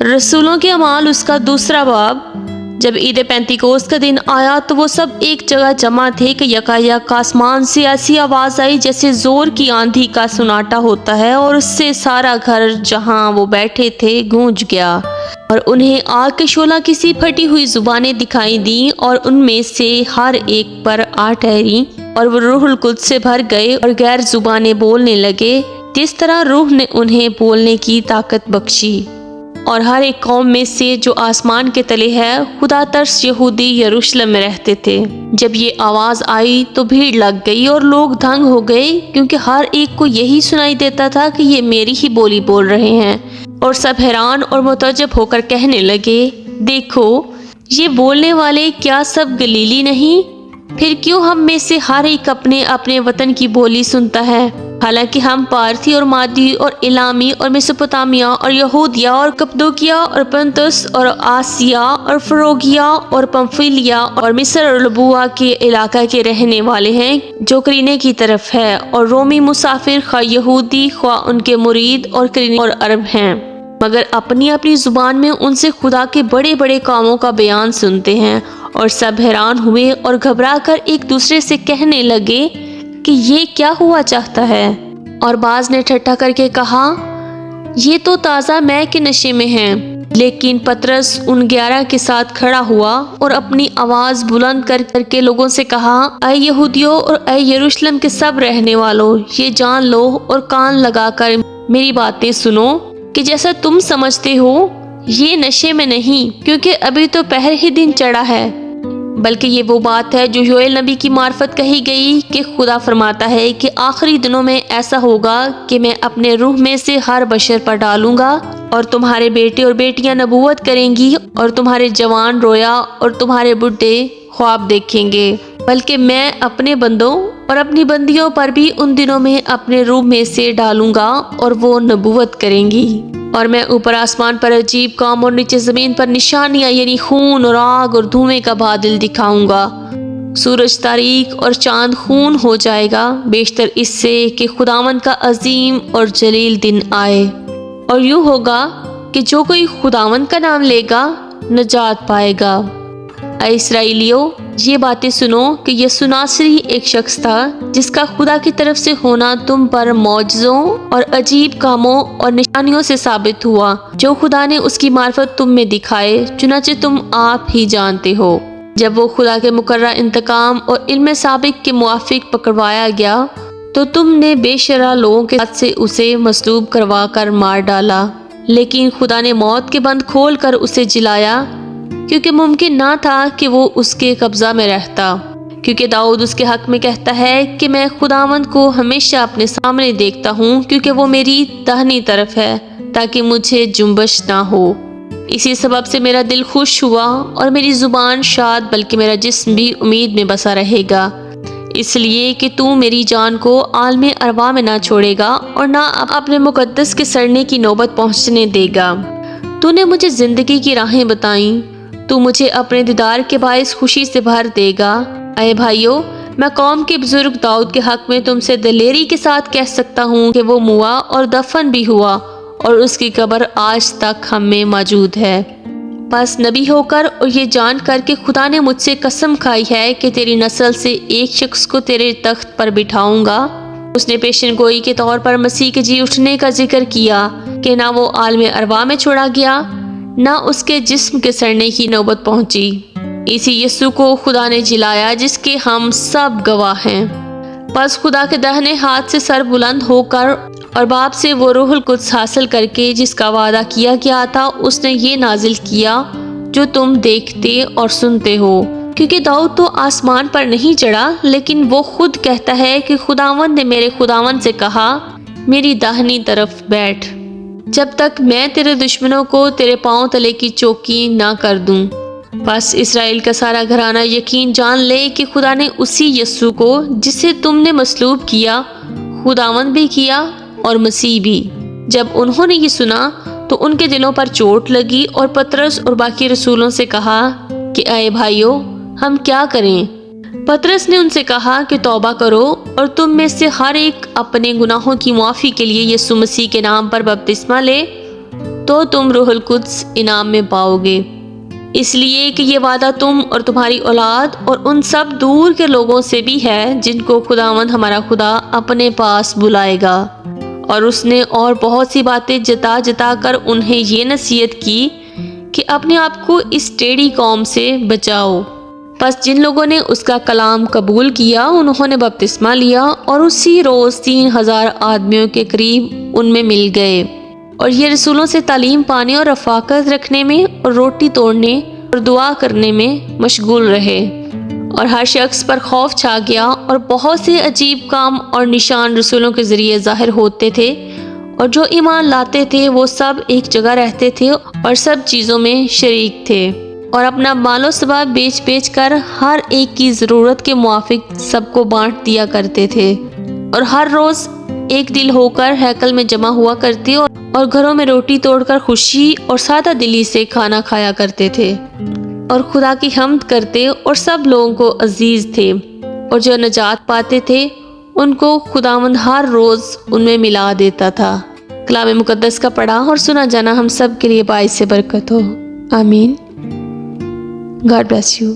رسولوں کے اعمال اس کا دوسرا باب۔ جب عید پینتیکوس کا دن آیا تو وہ سب ایک جگہ جمع تھے کہ یکایک آسمان سے ایسی آواز آئی جیسے زور کی آندھی کا سناٹا ہوتا ہے، اور اس سے سارا گھر جہاں وہ بیٹھے تھے گونج گیا، اور انہیں آگ کے شعلہ کی سی پھٹی ہوئی زبانیں دکھائی دیں، اور ان میں سے ہر ایک پر آ ٹھہریں، اور وہ روح القدس سے بھر گئے اور غیر زبانیں بولنے لگے جس طرح روح نے انہیں بولنے کی طاقت بخشی۔ اور ہر ایک قوم میں سے جو آسمان کے تلے ہے خدا ترس یہودی یروشلم میں رہتے تھے۔ جب یہ آواز آئی تو بھیڑ لگ گئی اور لوگ دنگ ہو گئے، کیونکہ ہر ایک کو یہی سنائی دیتا تھا کہ یہ میری ہی بولی بول رہے ہیں، اور سب حیران اور متعجب ہو کر کہنے لگے، دیکھو یہ بولنے والے کیا سب گلیلی نہیں؟ پھر کیوں ہم میں سے ہر ایک اپنے اپنے وطن کی بولی سنتا ہے؟ حالانکہ ہم پارتھی اور مادی اور الامی اور میسوپوتامیہ اور یہودیہ اور کپدوکیہ اور پنتس اور آسیا اور فروگیا اور پمفیلیا اور مصر اور لبوا کے علاقہ کے رہنے والے ہیں جو قرینے کی طرف ہے، اور رومی مسافر خواہ یہودی خواہ ان کے مرید اور قرینے اور عرب ہیں، مگر اپنی اپنی زبان میں ان سے خدا کے بڑے بڑے کاموں کا بیان سنتے ہیں۔ اور سب حیران ہوئے اور گھبرا کر ایک دوسرے سے کہنے لگے کہ یہ کیا ہوا چاہتا ہے؟ اور بعض نے ٹھٹھا کر کے کہا، یہ تو تازہ مے کے نشے میں ہیں۔ لیکن پطرس ان 11 کے ساتھ کھڑا ہوا اور اپنی آواز بلند کر کے لوگوں سے کہا، اے یہودیوں اور اے یروشلم کے سب رہنے والوں، یہ جان لو اور کان لگا کر میری باتیں سنو کہ جیسا تم سمجھتے ہو یہ نشے میں نہیں، کیونکہ ابھی تو پہر ہی دن چڑھا ہے، بلکہ یہ وہ بات ہے جو یوئیل نبی کی معرفت کہی گئی کہ خدا فرماتا ہے کہ آخری دنوں میں ایسا ہوگا کہ میں اپنے روح میں سے ہر بشر پر ڈالوں گا، اور تمہارے بیٹے اور بیٹیاں نبوت کریں گی، اور تمہارے جوان رویا اور تمہارے بڈھے خواب دیکھیں گے، بلکہ میں اپنے بندوں اور اپنی بندیوں پر بھی ان دنوں میں اپنے روح میں سے ڈالوں گا، اور وہ نبوت کریں گی۔ اور میں اوپر آسمان پر عجیب کام اور نیچے زمین پر نشانیاں یعنی خون اور آگ اور دھوئیں کا بادل دکھاؤں گا۔ سورج تاریک اور چاند خون ہو جائے گا، بیشتر اس سے کہ خداوند کا عظیم اور جلیل دن آئے۔ اور یوں ہوگا کہ جو کوئی خداوند کا نام لے گا نجات پائے گا۔ اے اسرائیلیو، یہ باتیں سنو کہ یسوع ناصری ایک شخص تھا جس کا خدا کی طرف سے ہونا تم پر معجزوں اور عجیب کاموں اور نشانیوں سے ثابت ہوا، جو خدا نے اس کی معرفت تم میں دکھائے، چنانچہ تم آپ ہی جانتے ہو۔ جب وہ خدا کے مقررہ انتقام اور علم سابق کے موافق پکڑوایا گیا تو تم نے بے شرح لوگوں کے ہاتھ سے اسے مصلوب کروا کر مار ڈالا، لیکن خدا نے موت کے بند کھول کر اسے جلایا، کیونکہ ممکن نہ تھا کہ وہ اس کے قبضہ میں رہتا، کیونکہ داؤد اس کے حق میں کہتا ہے کہ میں خداوند کو ہمیشہ اپنے سامنے دیکھتا ہوں، کیونکہ وہ میری داہنی طرف ہے تاکہ مجھے جنبش نہ ہو۔ اسی سبب سے میرا دل خوش ہوا اور میری زبان شاد، بلکہ میرا جسم بھی امید میں بسا رہے گا، اس لیے کہ تو میری جان کو عالم ارواح میں نہ چھوڑے گا اور نہ اپنے مقدس کے سڑنے کی نوبت پہنچنے دے گا۔ تو نے مجھے زندگی کی راہیں بتائیں، تو مجھے اپنے دیدار کے باعث خوشی سے بھر دے گا۔ اے بھائیو، میں قوم کے بزرگ داؤد کے حق میں تم سے دلیری کے ساتھ کہہ سکتا ہوں کہ وہ موا اور دفن بھی ہوا، اور اس کی قبر آج تک ہم میں موجود ہے۔ بس نبی ہو کر اور یہ جان کر کہ خدا نے مجھ سے قسم کھائی ہے کہ تیری نسل سے ایک شخص کو تیرے تخت پر بٹھاؤں گا۔ اس نے پیشن گوئی کے طور پر مسیح کے جی اٹھنے کا ذکر کیا کہ نہ وہ عالم ارواح میں چھوڑا گیا، نہ اس کے جسم کے سڑنے کی نوبت پہنچی۔ اسی یسوع کو خدا نے جلایا جس کے ہم سب گواہ ہیں۔ پس خدا کے داہنے ہاتھ سے سر بلند ہو کر اور باپ سے وہ روح القدس حاصل کر کے جس کا وعدہ کیا گیا تھا، اس نے یہ نازل کیا جو تم دیکھتے اور سنتے ہو۔ کیونکہ داؤد تو آسمان پر نہیں چڑھا، لیکن وہ خود کہتا ہے کہ خداوند نے میرے خداوند سے کہا، میری داہنی طرف بیٹھ، جب تک میں تیرے دشمنوں کو تیرے پاؤں تلے کی چوکی نہ کر دوں۔ بس اسرائیل کا سارا گھرانہ یقین جان لے کہ خدا نے اسی یسوع کو جسے تم نے مصلوب کیا، خداوند بھی کیا اور مسیح بھی۔ جب انہوں نے یہ سنا تو ان کے دلوں پر چوٹ لگی، اور پطرس اور باقی رسولوں سے کہا کہ اے بھائیو، ہم کیا کریں؟ پطرس نے ان سے کہا کہ توبہ کرو اور تم میں سے ہر ایک اپنے گناہوں کی معافی کے لیے یسوع مسیح کے نام پر بپتسمہ لے، تو تم روح القدس انعام میں پاؤ گے، اس لیے کہ یہ وعدہ تم اور تمہاری اولاد اور ان سب دور کے لوگوں سے بھی ہے جن کو خداوند ہمارا خدا اپنے پاس بلائے گا۔ اور اس نے اور بہت سی باتیں جتا جتا کر انہیں یہ نصیحت کی کہ اپنے آپ کو اس ٹیڑھی قوم سے بچاؤ۔ پس جن لوگوں نے اس کا کلام قبول کیا انہوں نے بپتسمہ لیا، اور اسی روز 3000 آدمیوں کے قریب ان میں مل گئے، اور یہ رسولوں سے تعلیم پانے اور رفاقت رکھنے میں اور روٹی توڑنے اور دعا کرنے میں مشغول رہے۔ اور ہر شخص پر خوف چھا گیا، اور بہت سے عجیب کام اور نشان رسولوں کے ذریعے ظاہر ہوتے تھے، اور جو ایمان لاتے تھے وہ سب ایک جگہ رہتے تھے اور سب چیزوں میں شریک تھے، اور اپنا مال و سبا بیچ بیچ کر ہر ایک کی ضرورت کے موافق سب کو بانٹ دیا کرتے تھے، اور ہر روز ایک دل ہو کر ہیکل میں جمع ہوا کرتے اور گھروں میں روٹی توڑ کر خوشی اور سادہ دلی سے کھانا کھایا کرتے تھے، اور خدا کی حمد کرتے اور سب لوگوں کو عزیز تھے، اور جو نجات پاتے تھے ان کو خداوند ہر روز ان میں ملا دیتا تھا۔ کلام مقدس کا پڑھا اور سنا جانا ہم سب کے لیے باعث برکت ہو، آمین۔ God bless you.